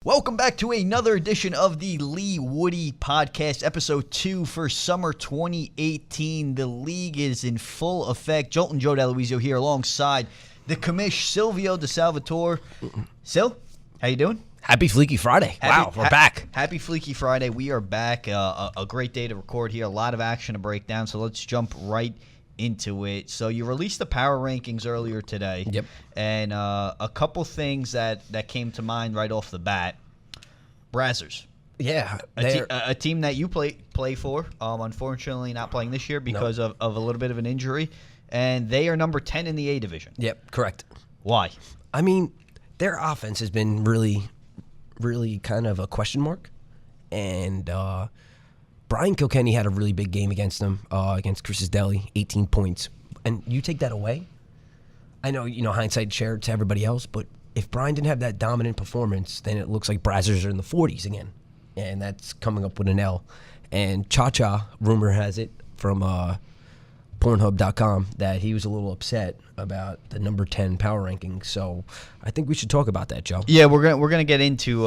Welcome back to another edition of the Leewoodie podcast, episode 2 for summer 2018. The league is in full effect. Joltin Joe DeLuizio here alongside the commish Silvio DiSalvatore. Sil, how you doing? Happy Fleeky Friday. Wow, we're back. Happy Fleeky Friday. We are back. A great day to record here. A lot of action to break down, so let's jump right into it. So you released the power rankings earlier today. Yep. And a couple things that came to mind right off the bat. Brazzers. Yeah. A team that you play for, unfortunately not playing this year because of a little bit of an injury. And they are number 10 in the A division. Yep, correct. Why? I mean, their offense has been really kind of a question mark. And Brian Kilkenny had a really big game against them, against Chris's Deli, 18 points. And you take that away, I know, hindsight shared to everybody else, but if Brian didn't have that dominant performance, then it looks like Brazzers are in the 40s again. And that's coming up with an L. And Cha-Cha, rumor has it, from Pornhub.com, that he was a little upset about the number 10 power ranking. So I think we should talk about that, Joe. Yeah, we're gonna get into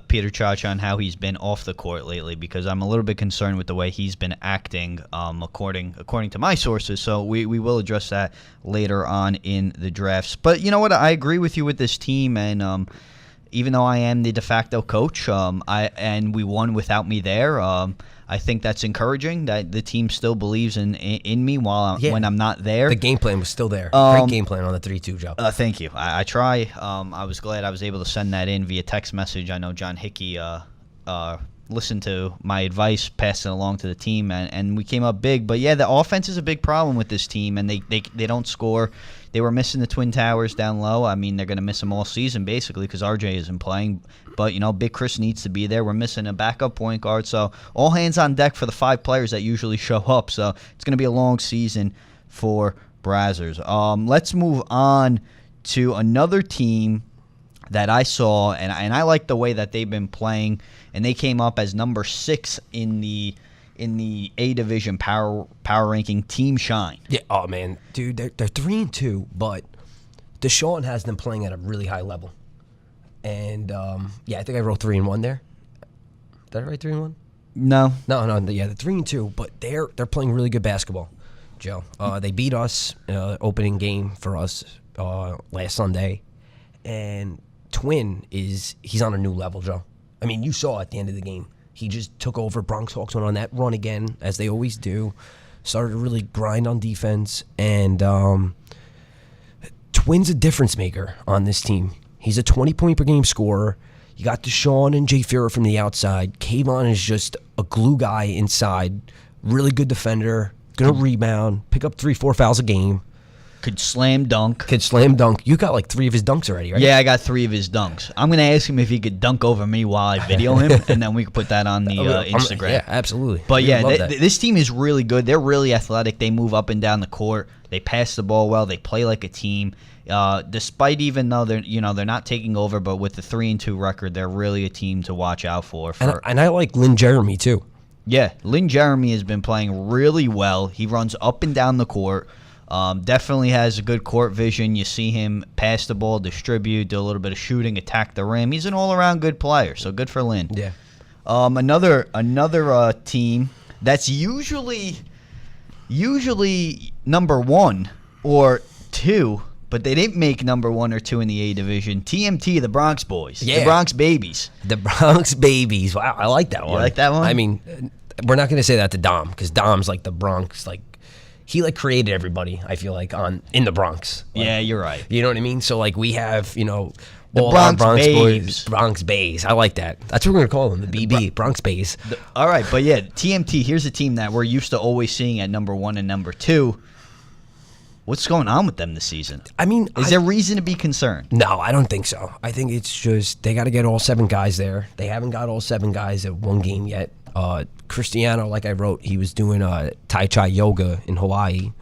Peter Cha-Cha and how he's been off the court lately, because I'm a little bit concerned with the way he's been acting, according to my sources. So we will address that later on in the drafts. But you know what? I agree with you with this team, and even though I am the de facto coach, and we won without me there, I think that's encouraging that the team still believes in me when I'm not there. The game plan was still there. Great game plan on the 3-2, Joe. Thank you. I try. I was glad I was able to send that in via text message. I know John Hickey listened to my advice, passed it along to the team, and we came up big. But, yeah, the offense is a big problem with this team, and they don't score. They were missing the Twin Towers down low. I mean, they're going to miss them all season, basically, because RJ isn't playing. But, Big Chris needs to be there. We're missing a backup point guard. So all hands on deck for the 5 players that usually show up. So it's going to be a long season for Brazzers. Let's move on to another team that I saw, and I like the way that they've been playing. And they came up as number 6 in the A division power ranking, Team Shine. Yeah, oh man, dude, they're 3-2, but Deshaun has them playing at a really high level. And I think I wrote 3-1 there. Did I write 3-1? No. Yeah, they're 3-2, but they're playing really good basketball, Joe. They beat us opening game for us last Sunday, and Twin he's on a new level, Joe. I mean, you saw at the end of the game. He just took over. Bronx Hawks went on that run again, as they always do. Started to really grind on defense. And Twin's a difference maker on this team. He's a 20-point-per-game scorer. You got Deshaun and Jay Fuhrer from the outside. Kayvon is just a glue guy inside. Really good defender. Going to rebound. Pick up 3-4 fouls a game. Could slam dunk. You got like 3 of his dunks already, right? Yeah, I got 3 of his dunks. I'm going to ask him if he could dunk over me while I video him, and then we can put that on the Instagram. Yeah, absolutely. But yeah, this team is really good. They're really athletic. They move up and down the court. They pass the ball well. They play like a team. Despite even though they're not taking over, but with the 3-2 record, they're really a team to watch out for. And I like Lynn Jeremy too. Yeah, Lynn Jeremy has been playing really well. He runs up and down the court. Definitely has a good court vision. You see him pass the ball, distribute, do a little bit of shooting, attack the rim. He's an all-around good player, so good for Lynn. Yeah. Another team that's usually number 1 or 2, but they didn't make number 1 or 2 in the A division. TMT, the Bronx Boys, the Bronx Babies. The Bronx Babies. Wow, I like that one. You like that one? I mean, we're not going to say that to Dom, because Dom's like the Bronx, like. He created everybody, I feel like, in the Bronx. Yeah, you're right. You know what I mean? So we have, the Bronx Babes. Boys, Bronx Bays. I like that. That's what we're gonna call them, the BB, Bronx Bays. All right, but yeah, TMT. Here's a team that we're used to always seeing at number 1 and number 2. What's going on with them this season? I mean, is there reason to be concerned? No, I don't think so. I think it's just they got to get all 7 guys there. They haven't got all 7 guys at one game yet. Cristiano, like I wrote, he was doing Tai Chi yoga in Hawaii.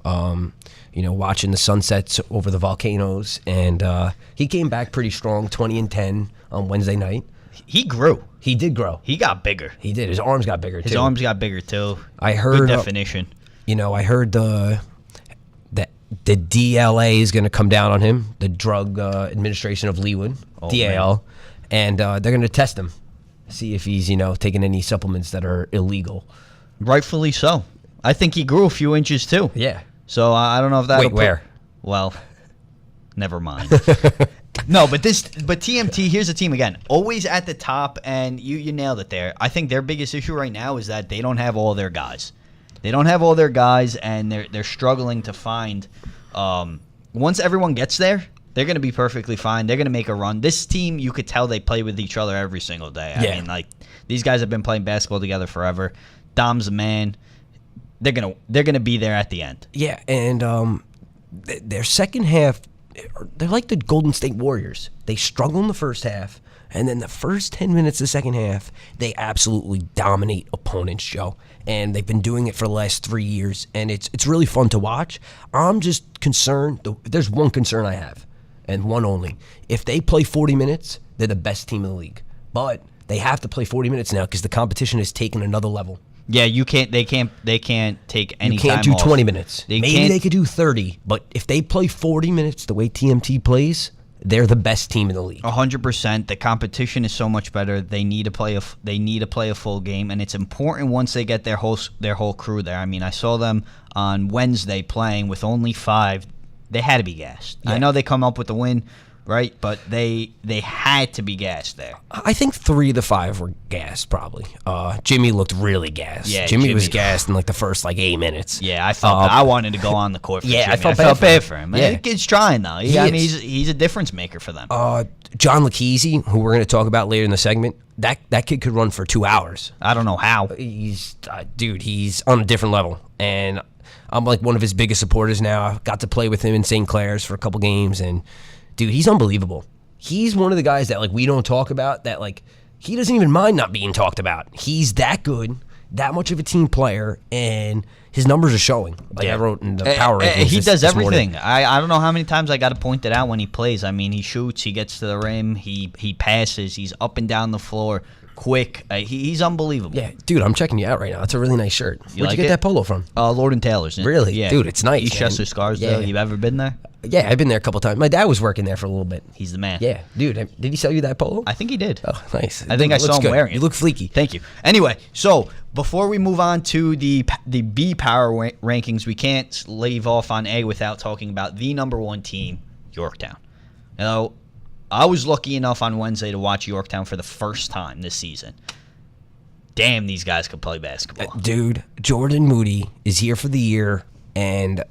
Watching the sunsets over the volcanoes, and he came back pretty strong, 20-10 on Wednesday night. He grew. He did grow. He got bigger. He did. His arms got bigger, too. His arms got bigger, too. I heard... Good definition. I heard that the DLA is going to come down on him, the Drug Administration of Leewood, DAL. And they're going to test him, see if he's, taking any supplements that are illegal. Rightfully so. I think he grew a few inches too. Yeah. So I don't know if that. Wait, where? Well, never mind. No, but TMT, here's the team again. Always at the top, and you nailed it there. I think their biggest issue right now is that they don't have all their guys. They don't have all their guys, and they're struggling to find. Once everyone gets there, they're going to be perfectly fine. They're going to make a run. This team, you could tell they play with each other every single day. I mean, like, these guys have been playing basketball together forever. Dom's the man. They're gonna be there at the end. Yeah, and their second half, they're like the Golden State Warriors. They struggle in the first half, and then the first 10 minutes of the second half, they absolutely dominate opponents, Joe. And they've been doing it for the last 3 years, and it's really fun to watch. I'm just concerned. There's one concern I have, and one only. If they play 40 minutes, they're the best team in the league. But they have to play 40 minutes now because the competition has taken another level. Yeah, you can't. They can't take any. You can't time do off. 20 minutes. Maybe they could do 30, but if they play 40 minutes the way TMT plays, they're the best team in the league. 100%. The competition is so much better. They need to play a full game, and it's important once they get their whole crew there. I mean, I saw them on Wednesday playing with only 5. They had to be gassed. Yeah. I know they come up with the win, right? But they had to be gassed there. I think 3 of the 5 were gassed, probably. Jimmy looked really gassed. Yeah, Jimmy was gassed in like the first 8 minutes. Yeah, I felt I wanted to go on the court for Jimmy. I felt bad for him. Yeah. The kid's trying, though. He's a difference maker for them. John Lakese, who we're going to talk about later in the segment, that kid could run for 2 hours. I don't know how. He's on a different level. And I'm like one of his biggest supporters now. I got to play with him in St. Clair's for a couple games, and dude, he's unbelievable. He's one of the guys that we don't talk about, that he doesn't even mind not being talked about. He's that good, that much of a team player, and his numbers are showing. I wrote in the power rankings. He does everything. Morning. I don't know how many times I got to point it out when he plays. I mean, he shoots, he gets to the rim, he passes, he's up and down the floor, quick. He's unbelievable. Yeah, dude, I'm checking you out right now. It's a really nice shirt. Where'd you get that polo from? Lord and Taylor's. Really? Yeah. Dude, it's nice. Eastchester Scarsdale. Yeah. You ever been there? Yeah, I've been there a couple times. My dad was working there for a little bit. He's the man. Yeah, dude, did he sell you that polo? I think he did. Oh, nice. I think I saw him wearing it. You look fleeky. Thank you. Anyway, so before we move on to the B power rankings, we can't leave off on A without talking about the number 1 team, Yorktown. Now, I was lucky enough on Wednesday to watch Yorktown for the first time this season. Damn, these guys could play basketball. Dude, Jordan Moody is here for the year, and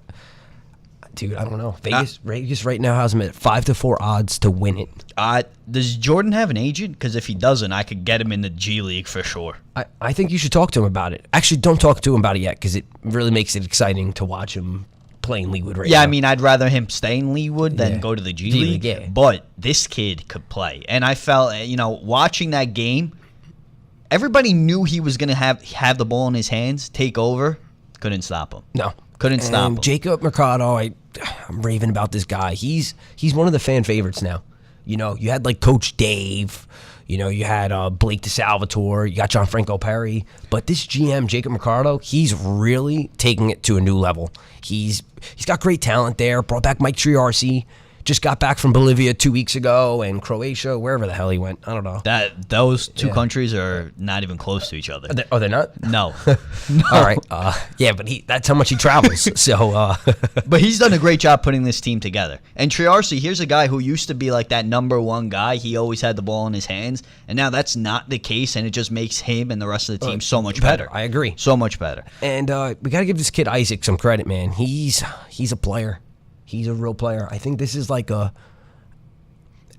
dude, I don't know. Vegas right now has him at 5-4 odds to win it. Does Jordan have an agent? Because if he doesn't, I could get him in the G League for sure. I think you should talk to him about it. Actually, don't talk to him about it yet, because it really makes it exciting to watch him play in Leewood right now. Yeah, I mean, I'd rather him stay in Leewood than go to the G League. Yeah. But this kid could play. And I felt, watching that game, everybody knew he was going to have the ball in his hands, take over. Couldn't stop him. No. Couldn't stop him. Jacob Mercado, I'm raving about this guy. He's one of the fan favorites now. You had Coach Dave. You had Blake DiSalvatore. You got Gianfranco Perry. But this GM, Jacob Mercado, he's really taking it to a new level. He's got great talent there. Brought back Mike Triarci. Just got back from Bolivia 2 weeks ago, and Croatia, wherever the hell he went. I don't know. Those two countries are not even close to each other. They're not? No. All right. Yeah, but that's how much he travels. So, But he's done a great job putting this team together. And Triarci, here's a guy who used to be that number 1 guy. He always had the ball in his hands, and now that's not the case, and it just makes him and the rest of the team so much better. I agree. So much better. And we got to give this kid Isaac some credit, man. He's a player. He's a real player. I think this is a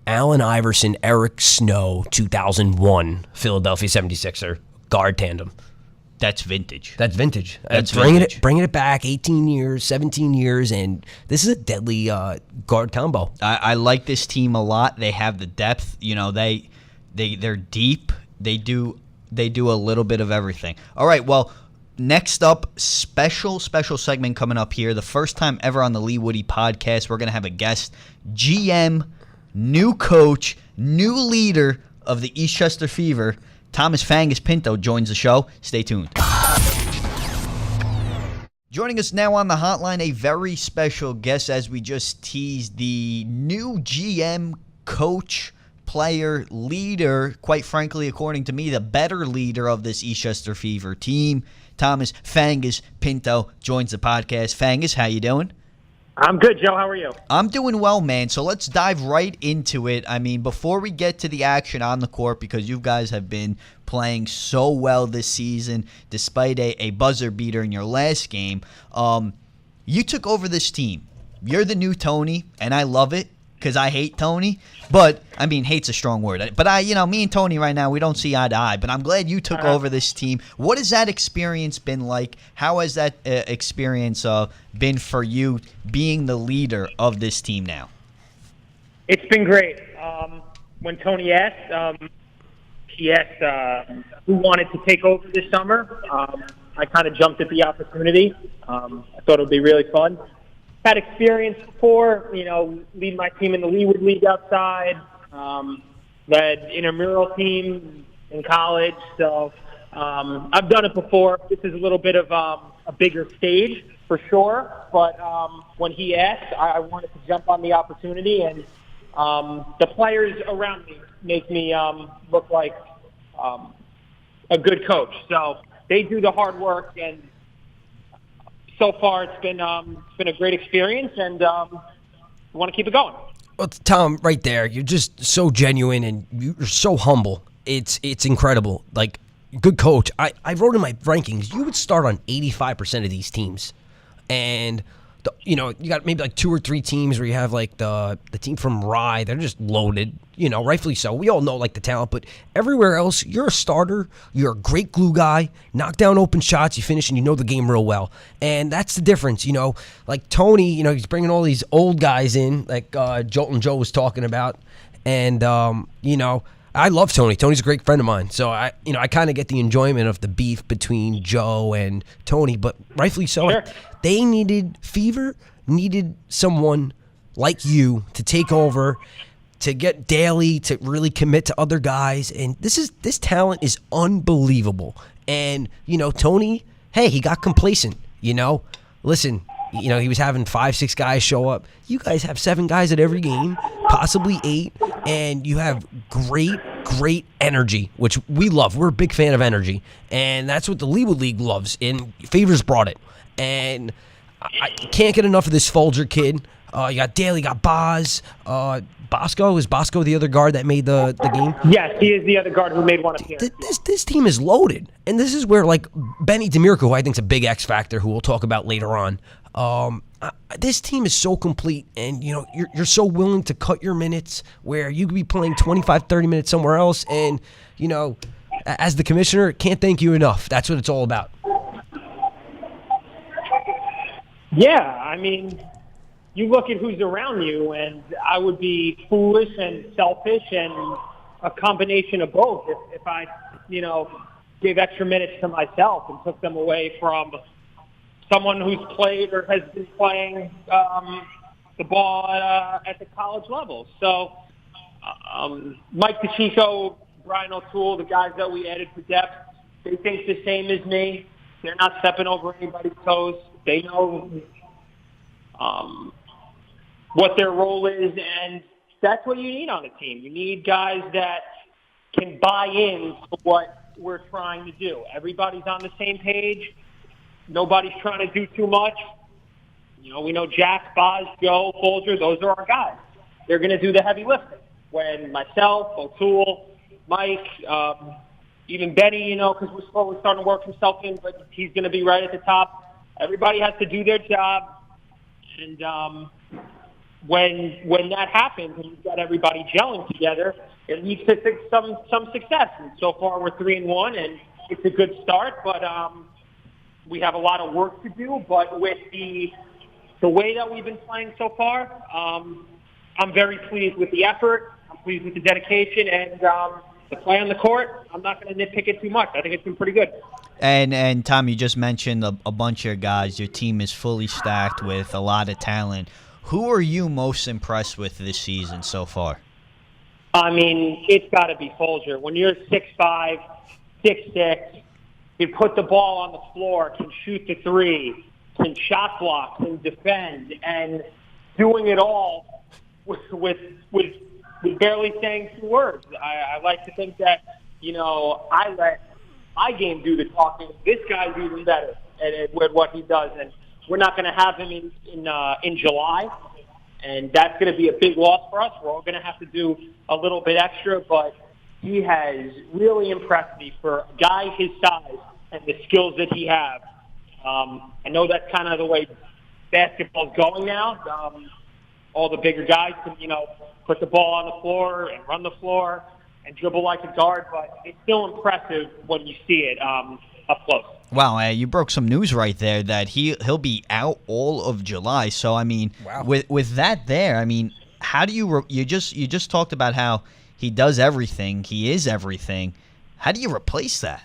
Allen Iverson, Eric Snow, 2001 Philadelphia 76er guard tandem. That's vintage. That's vintage. Bringing it back 18 years, 17 years, and this is a deadly guard combo. I like this team a lot. They have the depth. They're deep. They do a little bit of everything. All right, well, next up, special segment coming up here. The first time ever on the Leewoodie podcast, we're going to have a guest, GM, new coach, new leader of the Eastchester Fever, Thomas Fangaz Pinto joins the show. Stay tuned. Joining us now on the hotline, a very special guest, as we just teased, the new GM, coach, player, leader, quite frankly, according to me, the better leader of this Eastchester Fever team. Thomas Fangaz Pinto joins the podcast. Fangaz, how you doing? I'm good, Joe. How are you? I'm doing well, man. So let's dive right into it. I mean, before we get to the action on the court, because you guys have been playing so well this season, despite a buzzer beater in your last game, you took over this team. You're the new Tony, and I love it because I hate Tony. But, I mean, hate's a strong word. But, me and Tony right now, we don't see eye to eye. But I'm glad you took over this team. What has that experience been like? How has that experience been for you being the leader of this team now? It's been great. When Tony asked, he asked who wanted to take over this summer. I kind of jumped at the opportunity. I thought it would be really fun. Had experience before, lead my team in the Leewood League outside, led intramural team in college. So I've done it before. This is a little bit of a bigger stage for sure. But when he asked, I wanted to jump on the opportunity, and the players around me make me look like a good coach. So they do the hard work, and so far, it's been a great experience, and we want to keep it going. Well, Tom, right there, you're just so genuine and you're so humble. It's incredible. Like, good coach. I wrote in my rankings, you would start on 85% of these teams, and you got maybe like 2 or 3 teams where you have like the team from Rye. They're just loaded, rightfully so. We all know like the talent, but everywhere else, you're a starter. You're a great glue guy. Knock down open shots. You finish and you know the game real well. And that's the difference, Like Tony, he's bringing all these old guys in, like Joltin Joe was talking about. And, I love Tony. Tony's a great friend of mine. So I kind of get the enjoyment of the beef between Joe and Tony, but rightfully so. Sure. Fever needed someone like you to take over, to get Daly to really commit to other guys. And this talent is unbelievable. And, Tony, hey, he got complacent, Listen, he was having 5, 6 guys show up. You guys have 7 guys at every game, possibly 8, and you have great energy, which we love. We're a big fan of energy, and that's what the Leewood League loves, and Favors brought it. And I can't get enough of this Folger kid. You got Daly, you got Boz. Bosco, is Bosco the other guard that made the game? Yes, he is the other guard who made one appearance. This team is loaded, and this is where like Benny DeMirco, who I think is a big X factor, who we'll talk about later on. This team is so complete, and you're so willing to cut your minutes where you could be playing 25, 30 minutes somewhere else, and as the commissioner, can't thank you enough. That's what it's all about. Yeah, I mean, you look at who's around you, and I would be foolish and selfish and a combination of both if I, gave extra minutes to myself and took them away from someone who's played or has been playing the ball at the college level. So Mike DeChico, Brian O'Toole, the guys that we added for depth, they think the same as me. They're not stepping over anybody's toes. They know what their role is, and that's what you need on a team. You need guys that can buy in to what we're trying to do. Everybody's on the same page. Nobody's trying to do too much. We know Jack, Boz, Joe, Folger, those are our guys. They're going to do the heavy lifting. When myself, O'Toole, Mike, even Benny, because we're slowly starting to work himself in, but he's going to be right at the top. Everybody has to do their job. And when that happens and you've got everybody gelling together, it leads to some success. And so far we're 3-1, and it's a good start. But we have a lot of work to do. But with the way that we've been playing so far, I'm very pleased with the effort. I'm pleased with the dedication and the play on the court. I'm not going to nitpick it too much. I think it's been pretty good. And Tom, you just mentioned a bunch of guys. Your team is fully stacked with a lot of talent. Who are you most impressed with this season so far? I mean, it's got to be Folger. When you're 6'5", 6'6", you put the ball on the floor, can shoot the three, can shot block, can defend, and doing it all with was barely saying 2 words. I like to think that, I let my game do the talking. This guy's even better at what he does, and we're not going to have him in July, and that's going to be a big loss for us. We're all going to have to do a little bit extra, but he has really impressed me for a guy his size and the skills that he has. I know that's kind of the way basketball's going now. All the bigger guys can, put the ball on the floor and run the floor and dribble like a guard, but it's still impressive when you see it up close. Wow, you broke some news right there that he'll be out all of July. So I mean, wow. with that there, I mean, how do you you just talked about how he does everything, he is everything. How do you replace that?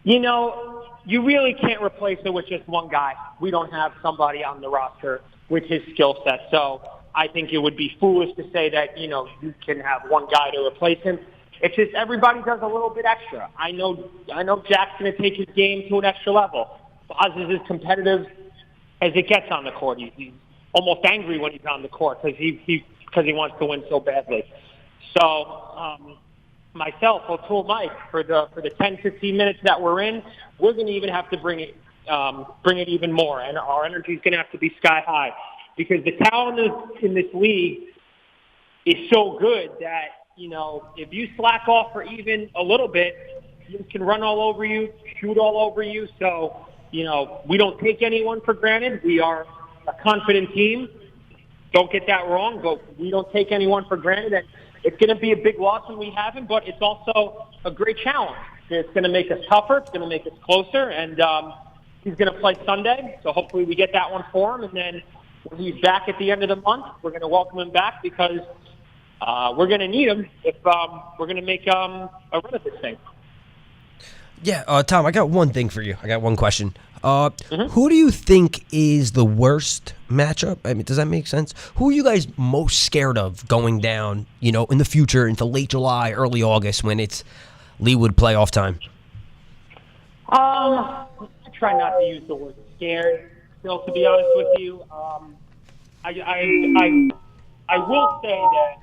You really can't replace it with just one guy. We don't have somebody on the roster with his skill set. So I think it would be foolish to say that, you can have one guy to replace him. It's just everybody does a little bit extra. I know Jack's going to take his game to an extra level. Boz is as competitive as it gets on the court. He's almost angry when he's on the court because he wants to win so badly. So myself, O'Toole, Mike, for the 10, 15 minutes that we're in, we're going to even have to bring it even more, and our energy is going to have to be sky high because the talent in this league is so good that, if you slack off for even a little bit, you can run all over you, shoot all over you. So, we don't take anyone for granted. We are a confident team. Don't get that wrong, but we don't take anyone for granted. And it's going to be a big loss when we have him, but it's also a great challenge. It's going to make us tougher. It's going to make us closer. And he's going to play Sunday, so hopefully we get that one for him. And then when he's back at the end of the month, we're going to welcome him back because we're going to need him if we're going to make a run at this thing. Yeah, Tom, I got one thing for you. I got one question. Who do you think is the worst matchup? I mean, does that make sense? Who are you guys most scared of going down, in the future into late July, early August when it's Leewood playoff time? I try not to use the word scared, Phil, to be honest with you. I will say that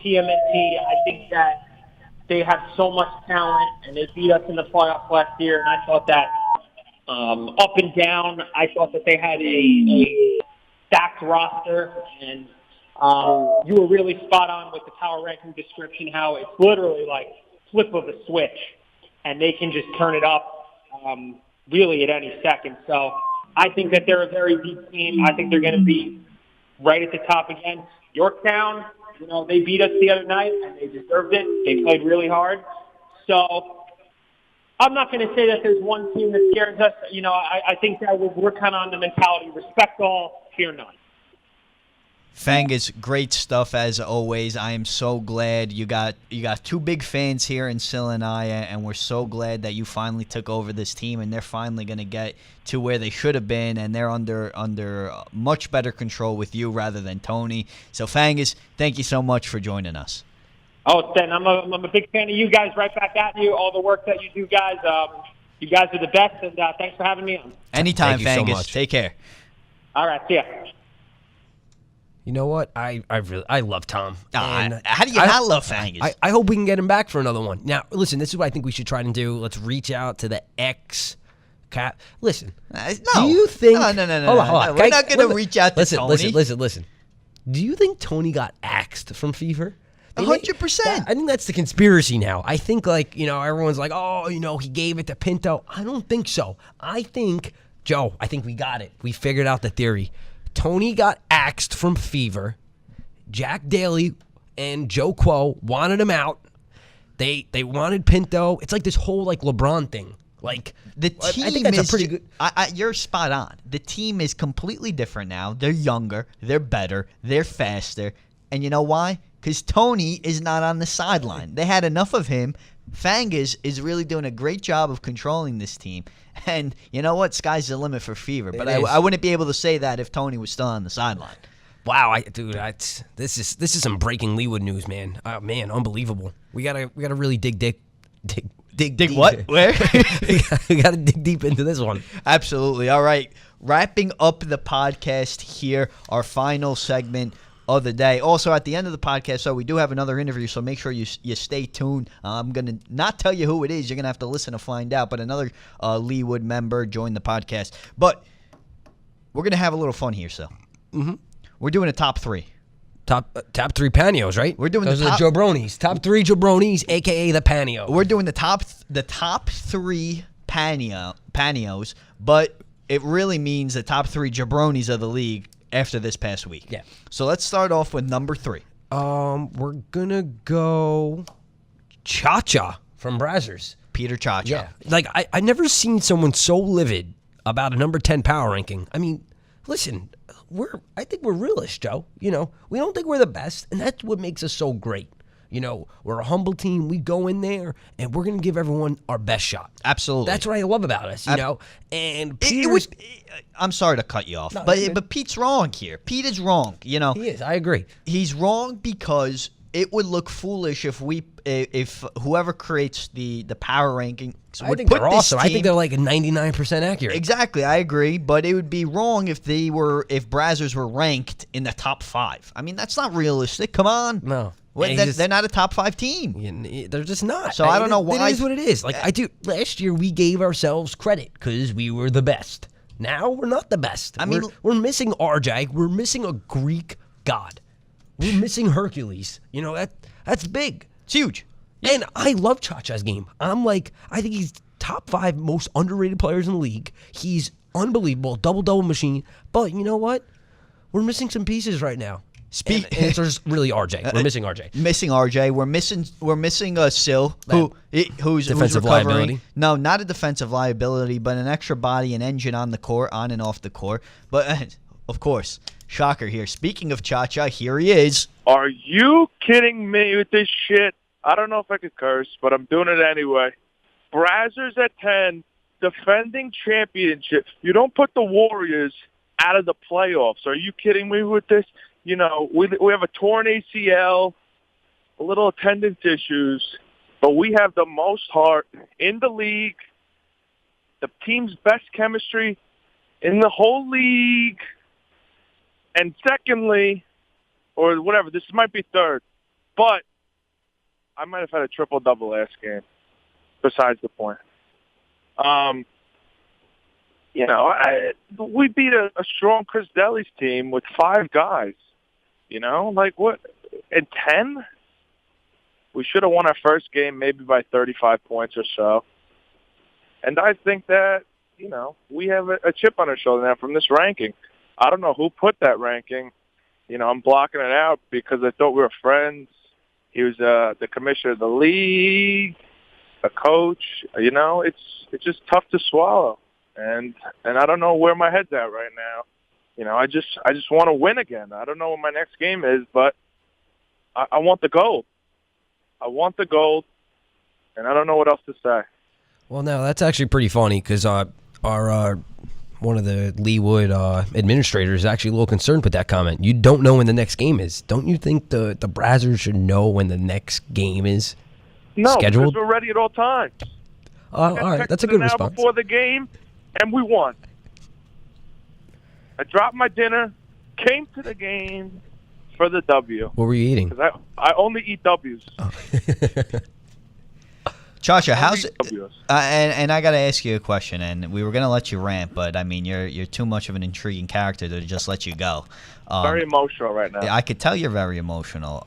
TMNT, I think that they have so much talent, and they beat us in the playoffs last year, and I thought that up and down, I thought that they had a stacked roster, and you were really spot on with the power ranking description, how it's literally like flip of a switch, and they can just turn it up really at any second. So I think that they're a very deep team. I think they're going to be right at the top again. Yorktown, they beat us the other night, and they deserved it. They played really hard. So I'm not going to say that there's one team that scares us. I think that we're kind of on the mentality, respect all, fear none. Fangaz, great stuff as always. I am so glad you got 2 big fans here in Sil and I, and we're so glad that you finally took over this team, and they're finally going to get to where they should have been, and they're under much better control with you rather than Tony. So Fangaz, thank you so much for joining us. Oh, Sten, I'm a big fan of you guys. Right back at you. All the work that you do, guys. You guys are the best, and thanks for having me on. Anytime, Thank you so Fangaz. much. Take care. All right, see ya. You know what? I love Tom. And How do you not love Fangaz? I hope we can get him back for another one. Now, listen, this is what I think we should try to do. Let's reach out to the ex-cap. Listen, no. Do you think... No. Hold on. We're not going to reach out to Tony. Listen. Do you think Tony got axed from Fever? 100%. I think that's the conspiracy now. I think, everyone's like, oh, he gave it to Pinto. I don't think so. I think we got it. We figured out the theory. Tony got axed from Fever. Jack Daly and Joe Quo wanted him out. They wanted Pinto. It's like this whole LeBron thing. The team I think that's a pretty good. You're spot on. The team is completely different now. They're younger. They're better. They're faster. And you know why? Because Tony is not on the sideline. They had enough of him. Fangaz is really doing a great job of controlling this team. And you know what? Sky's the limit for Fever. But I wouldn't be able to say that if Tony was still on the sideline. Wow, this is some breaking Leewood news, man. Oh, man, unbelievable. We gotta really dig Dig what? Where? We gotta dig deep into this one. Absolutely. All right. Wrapping up the podcast here, our final segment. of the day. Also, at the end of the podcast, so we do have another interview, so make sure you stay tuned. I'm going to not tell you who it is. You're going to have to listen to find out, but another Leewood member joined the podcast. But we're going to have a little fun here, so. Mm-hmm. We're doing a top three. Top three Panios, right? We're doing those the are the Jabronis. Top three Jabronis, a.k.a. the Panio. We're doing the top three Panios, but it really means the top three Jabronis of the league after this past week. Yeah. So let's start off with number 3. We're gonna go Cha-Cha from Brazzers. Peter Cha-Cha. Yeah. Like I never seen someone so livid about a number 10 power ranking. I mean, listen, I think we're realists, Joe. You know, we don't think we're the best, and that's what makes us so great. You know, we're a humble team. We go in there, and we're going to give everyone our best shot. Absolutely. That's what I love about us, you know. And I'm sorry to cut you off, No, but Pete's wrong here. Pete is wrong, you know. He is. I agree. He's wrong because it would look foolish if whoever creates the power ranking would think put they're this awesome. I team- think they're like 99% accurate. Exactly, I agree, but it would be wrong if Brazzers were ranked in the top 5. I mean, that's not realistic. Come on. No. They're not a top 5 team. Yeah, they're just not. So I don't know why. It is what it is. Like last year we gave ourselves credit because we were the best. Now we're not the best. I mean, we're missing RJ. We're missing a Greek god. We're missing Hercules. You know, that's big. It's huge. And I love Cha-Cha's game. I think he's top 5 most underrated players in the league. He's unbelievable, double machine. But you know what? We're missing some pieces right now. And it's just really RJ. We're missing RJ. Missing RJ. We're missing Sil, who's Defensive recovering. liability. No, not a defensive liability, but an extra body and engine on the court, on and off the court. But of course, shocker here. Speaking of Cha-Cha, here he is. Are you kidding me with this shit? I don't know if I could curse, but I'm doing it anyway. Brazzers at 10, defending championship. You don't put the Warriors out of the playoffs. Are you kidding me with this? You know, we have a torn ACL, a little attendance issues, but we have the most heart in the league, the team's best chemistry in the whole league. And secondly, or whatever, this might be third, but I might have had a triple-double last game, besides the point. You know, we beat a strong Chris Deli's team with 5 guys. You know, like what? And 10? We should have won our first game maybe by 35 points or so. And I think that, you know, we have a chip on our shoulder now from this ranking. I don't know who put that ranking. You know, I'm blocking it out because I thought we were friends. He was the commissioner of the league, a coach. You know, it's just tough to swallow. And I don't know where my head's at right now. You know, I just want to win again. I don't know what my next game is, but I want the gold. I want the gold, and I don't know what else to say. Well, now that's actually pretty funny because our one of the Leewood administrators is actually a little concerned with that comment. You don't know when the next game is. Don't you think the Brazzers should know when the next game is scheduled? No, because we're ready at all times. All right, that's a good response. Before the game, and we won. I dropped my dinner, came to the game for the W. What were you eating? Because I only eat W's. Oh. Cha-Cha, how's and I got to ask you a question, and we were going to let you rant, but I mean you're too much of an intriguing character to just let you go. Very emotional right now. I could tell you're very emotional.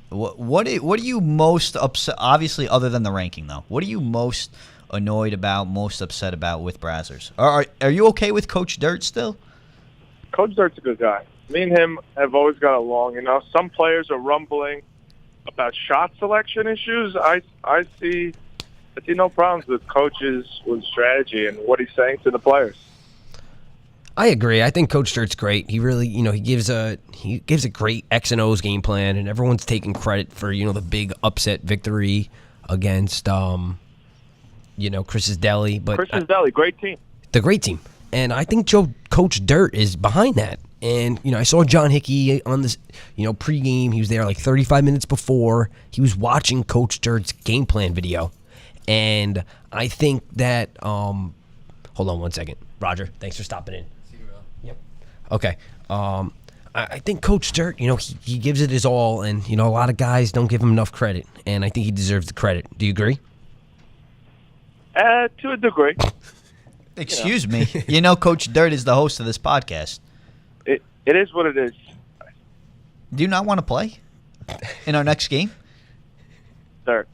What are you most upset? Obviously, other than the ranking, though, what are you most annoyed about, most upset about with Brazzers? Are you okay with Coach Dirt still? Coach Dirt's a good guy. Me and him have always got along. You know, some players are rumbling about shot selection issues. I see no problems with coaches with strategy and what he's saying to the players. I agree. I think Coach Dirt's great. He really, you know, he gives a great X and O's game plan, and everyone's taking credit for, you know, the big upset victory against Chris's Deli. But Chris's Deli, great team. The great team. And I think Coach Dirt is behind that. And, you know, I saw John Hickey on this, you know, pregame. He was there like 35 minutes before. He was watching Coach Dirt's game plan video. And I think that, hold on one second. Roger, thanks for stopping in. Yep. Okay. I think Coach Dirt, he gives it his all, and, a lot of guys don't give him enough credit, and I think he deserves the credit. Do you agree? To a degree. Excuse me. Coach Dirt is the host of this podcast. It is what it is. Do you not want to play in our next game? Dirt.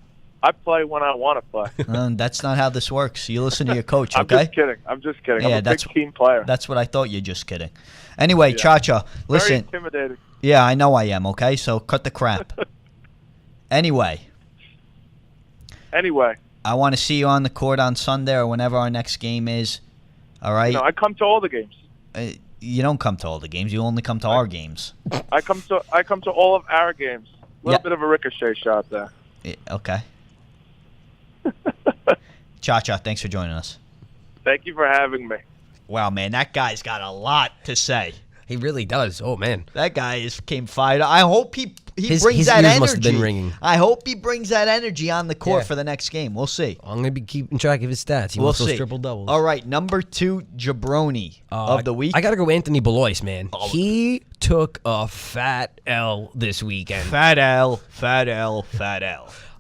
I play when I want to play. That's not how this works. You listen to your coach, okay? I'm just kidding. Yeah, I'm a big team player. That's what I thought. You're just kidding. Anyway, Cha-Cha, listen. Very intimidating. Yeah, I know I am, okay? So cut the crap. Anyway. I want to see you on the court on Sunday or whenever our next game is. All right? I come to all the games. You don't come to all the games. You only come to our games. I come to all of our games. A little bit of a ricochet shot there. Yeah, okay. Cha-Cha, thanks for joining us. Thank you for having me. Wow, man, that guy's got a lot to say. He really does. Oh, man. That guy came fired. I hope he brings his that ears energy. must have been ringing. I hope he brings that energy on the court for the next game. We'll see. I'm going to be keeping track of his stats. He we'll wants see. those triple-doubles. All right, number 2, Jabroni of the week. I got to go Anthony Belois, man. He took a fat L this weekend. Fat L.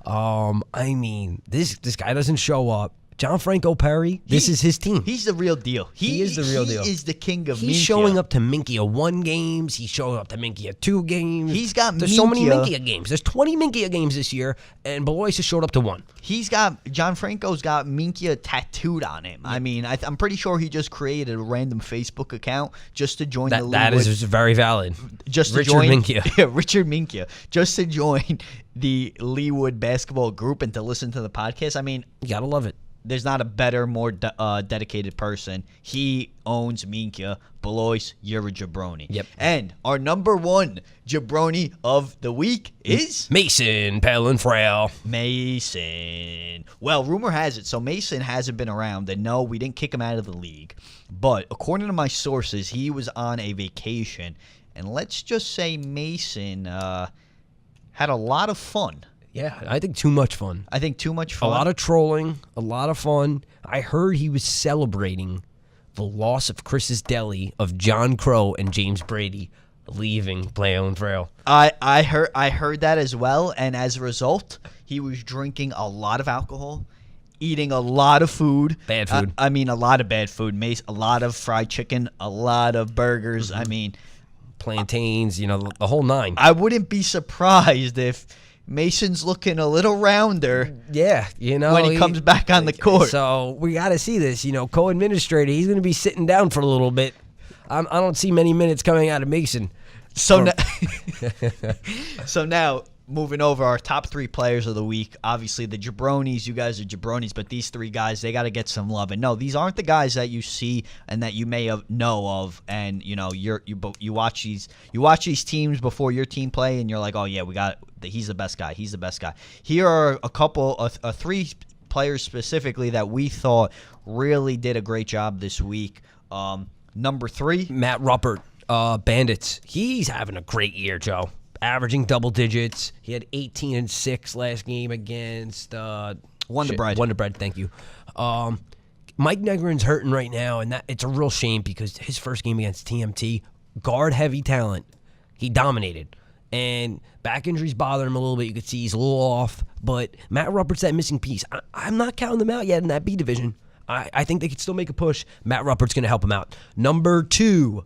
I mean, this guy doesn't show up. John Franco Perry, this is his team. He's the real deal. He is the real deal. He is the king of Minkia. He's showing up to Minkia 1 games. He's showing up to Minkia 2 games. There's so many Minkia games. There's 20 Minkia games this year, and Belois has showed up to 1. John Franco's got Minkia tattooed on him. I mean, I'm pretty sure he just created a random Facebook account just to join the Leewood. That is very valid. Just to Richard join Minkia. Yeah, Richard Minkia. Just to join the Leewood basketball group and to listen to the podcast. I mean, you gotta love it. There's not a better, more dedicated person. He owns Minkia. Belois, you're a jabroni. Yep. And our number 1 jabroni of the week is Mason Pellenfrail. Mason. Well, rumor has it, so Mason hasn't been around. And no, we didn't kick him out of the league. But according to my sources, he was on a vacation. And let's just say Mason had a lot of fun. Yeah, I think too much fun. A lot of trolling, a lot of fun. I heard he was celebrating the loss of Chris's Deli, of John Crow and James Brady leaving Pellenfrail. I heard that as well, and as a result, he was drinking a lot of alcohol, eating a lot of food. Bad food. I mean, a lot of bad food. A lot of fried chicken, a lot of burgers. I mean, plantains, the whole 9. I wouldn't be surprised if Mason's looking a little rounder. Yeah, when he comes back on the court. So we got to see this. Co-administrator, he's going to be sitting down for a little bit. I don't see many minutes coming out of Mason. So now, moving over, our top 3 players of the week. Obviously, the jabronis. You guys are jabronis, but these 3 guys, they got to get some love. And no, these aren't the guys that you see and that you may know of. And you watch these teams before your team play, and you're like, oh yeah, he's the best guy. He's the best guy. Here are a couple of 3 players specifically that we thought really did a great job this week. Number 3, Matt Ruppert, Bandits. He's having a great year, Joe. Averaging double digits. He had 18 and 6 last game against Wonder Bread, thank you. Mike Negrin's hurting right now, and it's a real shame because his first game against TMT, guard heavy talent, he dominated. And back injuries bother him a little bit. You could see he's a little off, but Matt Ruppert's that missing piece. I'm not counting them out yet in that B division. I think they could still make a push. Matt Ruppert's going to help him out. Number 2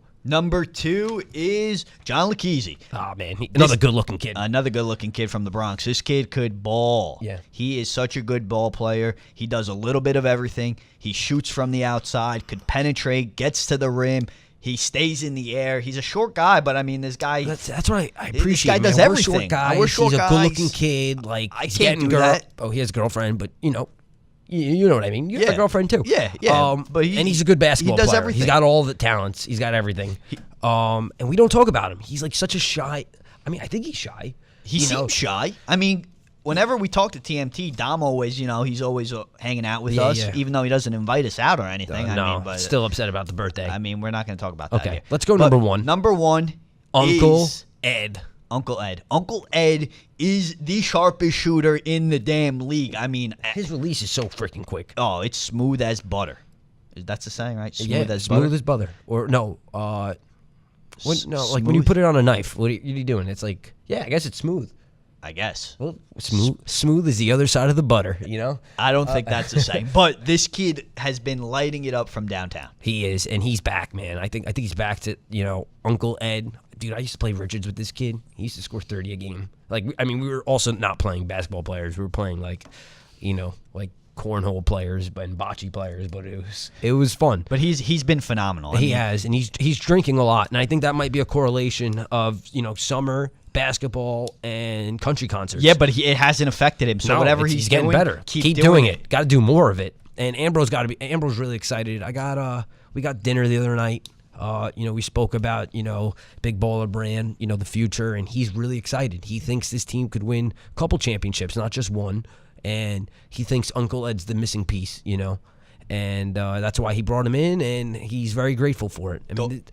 is John Lakese. Oh, man. Another good-looking kid. Another good-looking kid from the Bronx. This kid could ball. Yeah. He is such a good ball player. He does a little bit of everything. He shoots from the outside, could penetrate, gets to the rim. He stays in the air. He's a short guy, but I mean, this guy. That's what I appreciate. This guy does everything. We're short guys. He's a good-looking kid. Like, I he's can't getting do that. Oh, he has a girlfriend, but you know what I mean. You have a girlfriend too. Yeah. But he's a good basketball player. Everything. He's got all the talents. He's got everything. And we don't talk about him. He's like such a shy. I mean, I think he's shy. He seems shy. I mean, whenever we talk to TMT, Dom always, he's always hanging out with us, even though he doesn't invite us out or anything. But still upset about the birthday. I mean, we're not going to talk about that. Okay, let's go number 1. Number 1, Uncle Ed. Uncle Ed. Uncle Ed is the sharpest shooter in the damn league. I mean, his release is so freaking quick. Oh, it's smooth as butter. That's the saying, right? Smooth as butter. Or no, When you put it on a knife, what are you doing? It's like, yeah, I guess it's smooth. I guess. Well, smooth is the other side of the butter, you know? I don't think that's the same. But this kid has been lighting it up from downtown. He is, and he's back, man. I think he's back to, Uncle Ed. Dude, I used to play Richards with this kid. He used to score 30 a game. We were also not playing basketball players. We were playing, cornhole players and bocce players, but it was fun. But he's been phenomenal. He has, and he's drinking a lot, and I think that might be a correlation of summer basketball and country concerts. Yeah, but it hasn't affected him. So whatever he's getting doing, better. Keep doing it. Got to do more of it. And Ambrose really excited. We got dinner the other night. We spoke about, Big Baller Brand, the future, and he's really excited. He thinks this team could win a couple championships, not just one. And he thinks Uncle Ed's the missing piece, and that's why he brought him in, and he's very grateful for it. I mean,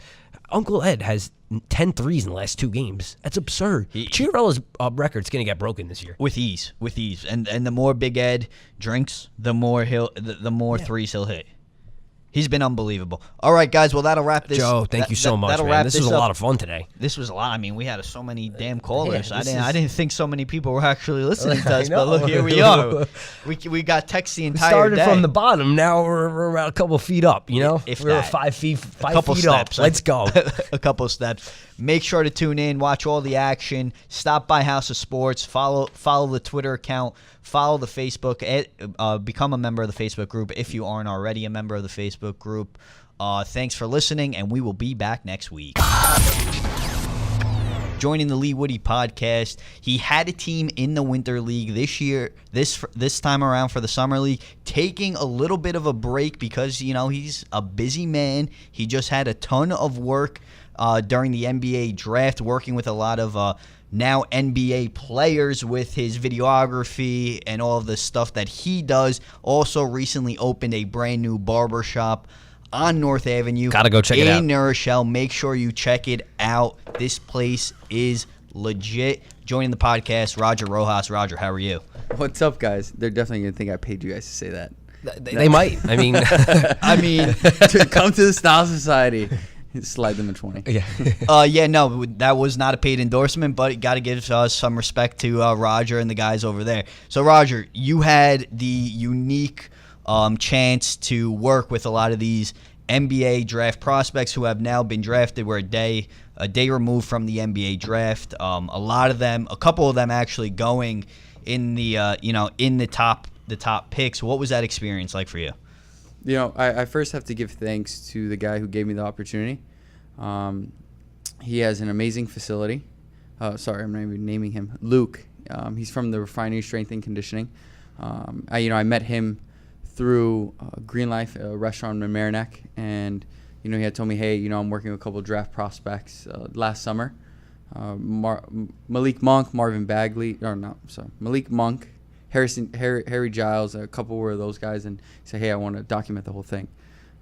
Uncle Ed has 10 threes in the last 2 games. That's absurd. Chiarella's record's going to get broken this year. With ease. And the more Big Ed drinks, the more threes he'll hit. He's been unbelievable. All right, guys. Well, that'll wrap this. Joe, thank you so much, man. This was a lot of fun today. This was a lot. I mean, we had so many damn callers. I didn't think so many people were actually listening to us, but look, here we are. We got text the entire started day. From the bottom. Now we're about a couple feet up. If we're that. 5 feet steps. up. Let's go. A couple steps. Make sure to tune in, watch all the action. Stop by House of Sports. Follow the Twitter account. Follow the Facebook. Become a member of the Facebook group if you aren't already a member of the Facebook group. Thanks for listening, and we will be back next week. Joining the Leewoodie podcast, he had a team in the Winter League this year. This time around for the Summer League, taking a little bit of a break because he's a busy man. He just had a ton of work during the NBA draft, working with a lot of now NBA players with his videography and all of the stuff that he does. Also recently opened a brand new barbershop on North Avenue. Gotta go check it out. In New Rochelle. Make sure you check it out. This place is legit. Joining the podcast, Roger Rojas. Roger, how are you? What's up, guys? They're definitely going to think I paid you guys to say that. They might. I mean, to come to the Style Society, slide them a 20. Yeah. No, that was not a paid endorsement, but got to give us some respect to Roger and the guys over there. So, Roger, you had the unique chance to work with a lot of these NBA draft prospects who have now been drafted. We're a day removed from the NBA draft. A couple of them actually going in the in the top picks. What was that experience like for you? I first have to give thanks to the guy who gave me the opportunity. He has an amazing facility. Sorry, I'm not even naming him. Luke. He's from the Refinery Strength and Conditioning. I met him through Green Life, a restaurant in Mamaroneck, and he had told me, hey, I'm working with a couple of draft prospects last summer. Malik Monk, Malik Monk, Harry Giles, a couple were those guys, and he said, hey, I want to document the whole thing.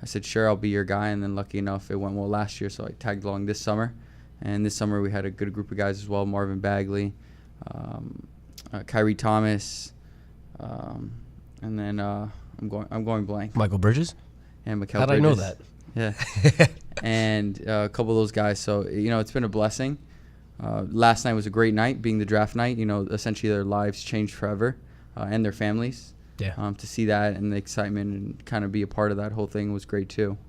I said, sure, I'll be your guy, and then lucky enough, it went well last year, so I tagged along this summer. And this summer we had a good group of guys as well, Marvin Bagley, Kyrie Thomas, and then I'm going blank. Michael Bridges? And Mikal How'd Bridges. I know that? Yeah. And a couple of those guys. So, it's been a blessing. Last night was a great night, being the draft night. Essentially their lives changed forever, and their families. Yeah. To see that and the excitement and kind of be a part of that whole thing was great too.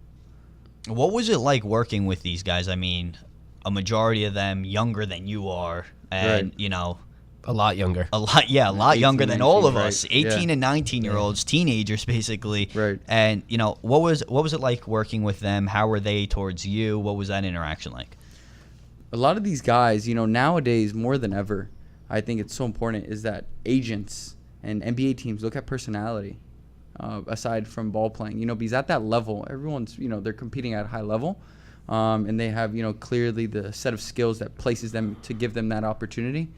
What was it like working with these guys? I mean, a majority of them younger than you are, and right. A lot younger. A lot younger than 19, all of right. us. 18 and 19-year-olds, teenagers basically. Right. And what was it like working with them? How were they towards you? What was that interaction like? A lot of these guys, nowadays more than ever, I think it's so important is that agents and NBA teams look at personality aside from ball playing. Because at that level, everyone's, they're competing at a high level, and they have, clearly the set of skills that places them to give them that opportunity.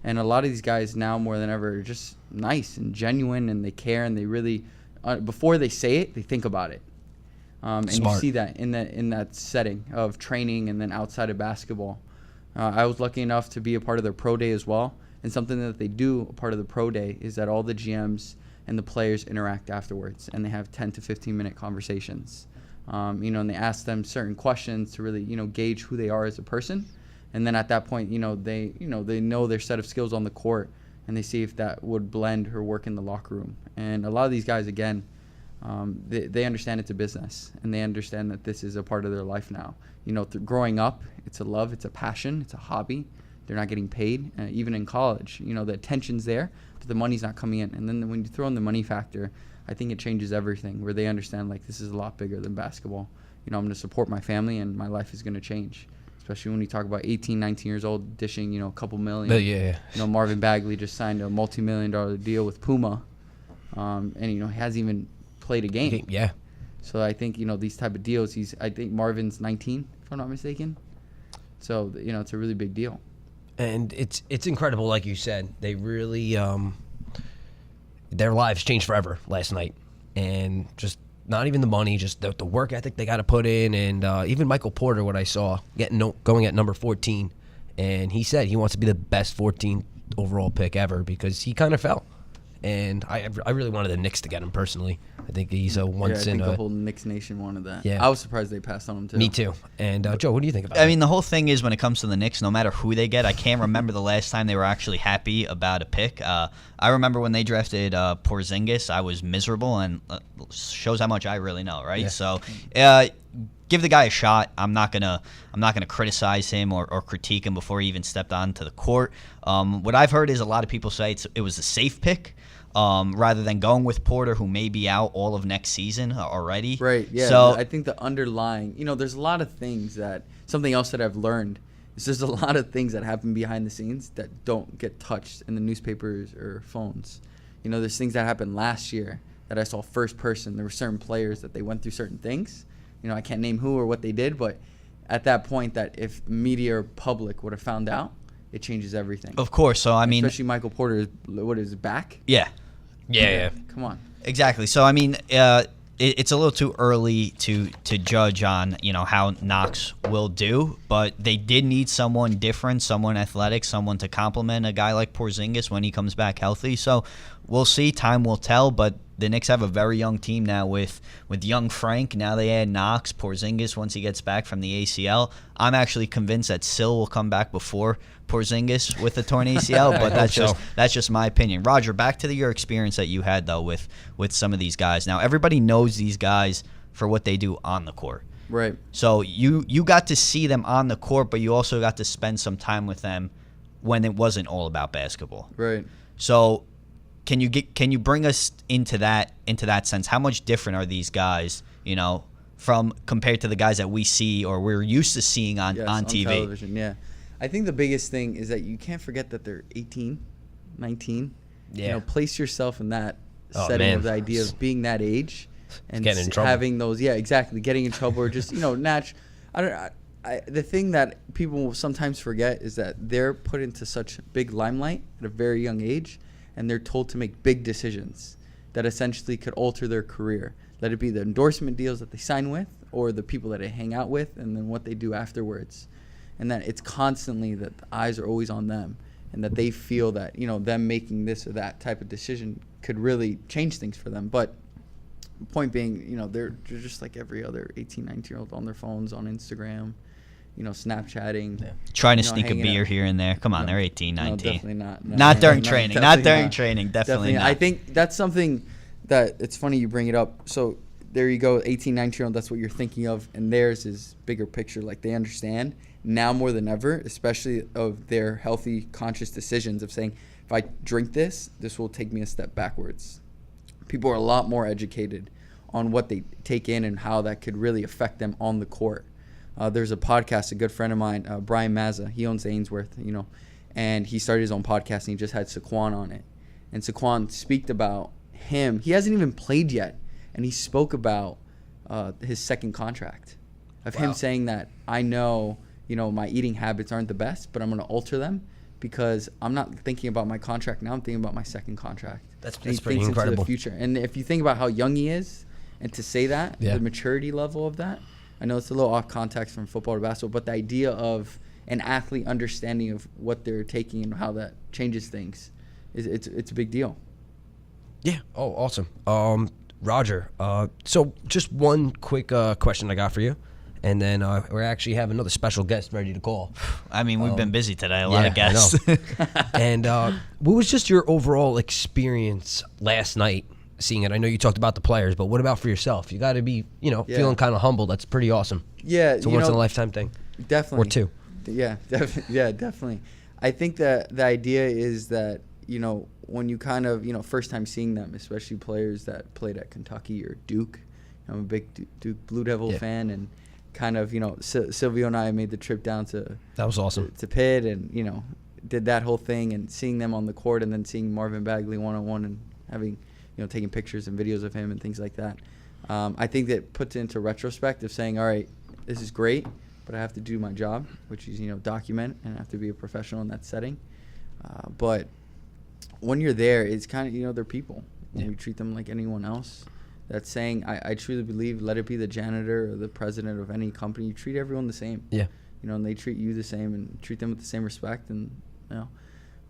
And a lot of these guys now more than ever are just nice and genuine, and they care, and they really, before they say it, they think about it. And Smart. you see that in that setting of training and then outside of basketball. I was lucky enough to be a part of their pro day as well. And something that they do, a part of the pro day, is that all the GMs and the players interact afterwards, and they have 10 to 15-minute conversations. And they ask them certain questions to really, gauge who they are as a person. And then at that point, they know their set of skills on the court, and they see if that would blend or work in the locker room. And a lot of these guys, again, they understand it's a business, and they understand that this is a part of their life now. Growing up, it's a love, it's a passion, it's a hobby. They're not getting paid, even in college. The attention's there, but the money's not coming in. And then when you throw in the money factor, I think it changes everything, where they understand, like, this is a lot bigger than basketball. I'm going to support my family, and my life is going to change. Especially when you talk about 18, 19 years old, dishing, a couple million. Yeah. Marvin Bagley just signed a multi-million-dollar deal with Puma, and, he hasn't even played a game. Yeah. So I think, these type of deals, I think Marvin's 19, if I'm not mistaken. So, it's a really big deal. And it's incredible, like you said. They really their lives changed forever last night, and just not even the money, just the work ethic they got to put in, and even Michael Porter, what I saw, going at number 14, and he said he wants to be the best 14th overall pick ever because he kind of fell, and I really wanted the Knicks to get him personally. I think he's a once in I think a. the whole Knicks nation wanted that. Yeah. I was surprised they passed on him too. Me too. And Joe, what do you think about it? I mean, the whole thing is when it comes to the Knicks, no matter who they get, I can't remember the last time they were actually happy about a pick. I remember when they drafted Porzingis, I was miserable, and shows how much I really know, right? Yeah. So, give the guy a shot. I'm not gonna criticize him or critique him before he even stepped onto the court. What I've heard is a lot of people say it was a safe pick. Rather than going with Porter, who may be out all of next season already. Right, yeah. So I think the underlying, there's a lot of things something else that I've learned is there's a lot of things that happen behind the scenes that don't get touched in the newspapers or phones. There's things that happened last year that I saw first person. There were certain players that they went through certain things. I can't name who or what they did, but at that point that if media or public would have found out, it changes everything. of course, so I mean, especially Michael Porter, what is it, back? yeah. Yeah. Come on. Exactly. So I mean, it's a little too early to judge on how Knox will do, but they did need someone different, someone athletic, someone to complement a guy like Porzingis when he comes back healthy. So we'll see. Time will tell. But the Knicks have a very young team now with young Frank. Now they add Knox, Porzingis once he gets back from the ACL. I'm actually convinced that Sil will come back before Porzingis with a torn ACL, but that's just my opinion. Roger, back to your experience that you had though with some of these guys. Now everybody knows these guys for what they do on the court. Right. So you got to see them on the court, but you also got to spend some time with them when it wasn't all about basketball. Right. So can you bring us into that sense? How much different are these guys, from compared to the guys that we see or we're used to seeing on TV? Television, yeah. I think the biggest thing is that you can't forget that they're 18, 19. Yeah. Place yourself in that setting of the idea of being that age and getting in trouble. having those, getting in trouble or just, the thing that people sometimes forget is that they're put into such big limelight at a very young age, and they're told to make big decisions that essentially could alter their career. Let it be the endorsement deals that they sign with or the people that they hang out with and then what they do afterwards. And that it's constantly that the eyes are always on them and that they feel that, them making this or that type of decision could really change things for them. But the point being, they're just like every other 18, 19-year-old on their phones, on Instagram, Snapchatting. Yeah. Trying to sneak a beer here and there. Come on, they're 18, 19. No, definitely not. No, not during training. Not during training. Definitely not. I think that's something that it's funny you bring it up. So there you go, 18, 19-year-old, that's what you're thinking of. And theirs is bigger picture. Like they understand now more than ever, especially of their healthy, conscious decisions of saying, if I drink this will take me a step backwards. People are a lot more educated on what they take in and how that could really affect them on the court. There's a podcast, a good friend of mine, Brian Mazza, he owns Ainsworth, and he started his own podcast and he just had Saquon on it. And Saquon speaked about him. He hasn't even played yet, and he spoke about his second contract of him saying that I know, my eating habits aren't the best, but I'm going to alter them because I'm not thinking about my contract now. I'm thinking about my second contract. That's pretty incredible. Into the future. And if you think about how young he is, and to say that, the maturity level of that, I know it's a little off context from football to basketball, but the idea of an athlete understanding of what they're taking and how that changes things, it's a big deal. Yeah. Oh, awesome. Roger, so just one quick question I got for you, and then we actually have another special guest ready to call. I mean, we've been busy today. A lot of guests. I know. And what was just your overall experience last night seeing it? I know you talked about the players, but what about for yourself? You got to be, feeling kind of humble. That's pretty awesome. Yeah, it's a once-in-a-lifetime thing. Definitely. Or two. Yeah, definitely. I think that the idea is that, when you kind of, first time seeing them, especially players that played at Kentucky or Duke. I'm a big Duke Blue Devil fan, and kind of, Silvio and I made the trip down to that was awesome to Pitt, and did that whole thing, and seeing them on the court, and then seeing Marvin Bagley one-on-one, and having taking pictures and videos of him and things like that. I think that puts it into retrospect of saying, all right, this is great, but I have to do my job, which is document, and I have to be a professional in that setting. But when you're there, it's kind of they're people. You treat them like anyone else. That's saying I truly believe, let it be the janitor or the president of any company, you treat everyone the same. Yeah. And they treat you the same and treat them with the same respect. And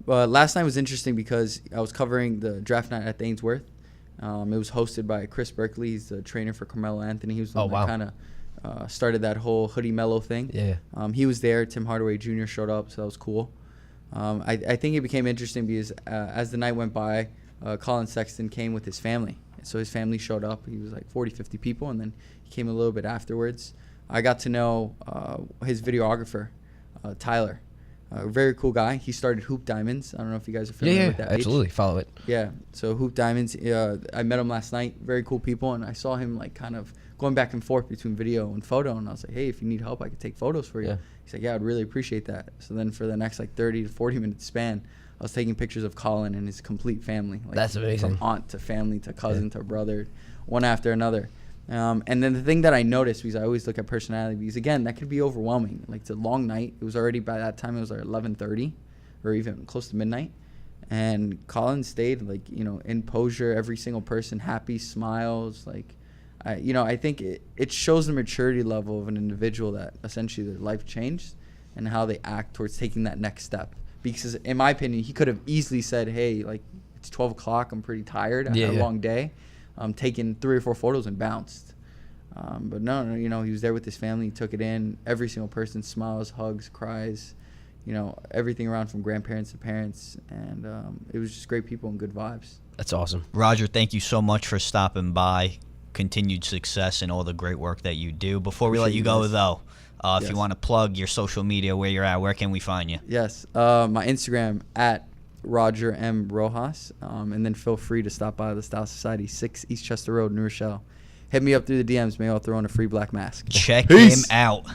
but last night was interesting because I was covering the draft night at Ainsworth. It was hosted by Chris Berkeley. He's the trainer for Carmelo Anthony. He was the one that kind of started that whole Hoodie Mellow thing. Yeah. He was there. Tim Hardaway Jr. showed up, so that was cool. I think it became interesting because as the night went by, Colin Sexton came with his family. So his family showed up. He was like 40, 50 people, and then he came a little bit afterwards. I got to know his videographer, Tyler. A very cool guy. He started Hoop Diamonds. I don't know if you guys are familiar with that page. Absolutely. Follow it. Yeah. So Hoop Diamonds, I met him last night. Very cool people, and I saw him like kind of going back and forth between video and photo, and I was like, hey, if you need help, I could take photos for you. Yeah. He's like, yeah, I'd really appreciate that. So then for the next like 30 to 40 minute span, I was taking pictures of Colin and his complete family. Like, that's amazing. From aunt to family to cousin to brother, one after another. And then the thing that I noticed, because I always look at personality, because again, that could be overwhelming. Like, it's a long night. It was already, by that time, it was like 11:30 or even close to midnight. And Colin stayed, like, in posure, every single person, happy, smiles. Like, I think it shows the maturity level of an individual that essentially their life changed and how they act towards taking that next step. Because in my opinion, he could have easily said, hey, like, it's 12 o'clock, I'm pretty tired, I had a long day. Taken 3 or 4 photos and bounced. But no, he was there with his family. He took it in. Every single person smiles, hugs, cries, everything around from grandparents to parents. And it was just great people and good vibes. That's awesome. Roger, thank you so much for stopping by. Continued success and all the great work that you do. Before we let you go, though, if you want to plug your social media, where you're at, where can we find you? Yes. My Instagram, at Roger M. Rojas. And then feel free to stop by the Style Society, 6 East Chester Road, New Rochelle. Hit me up through the DMs. Maybe I'll throw in a free black mask. Check him out.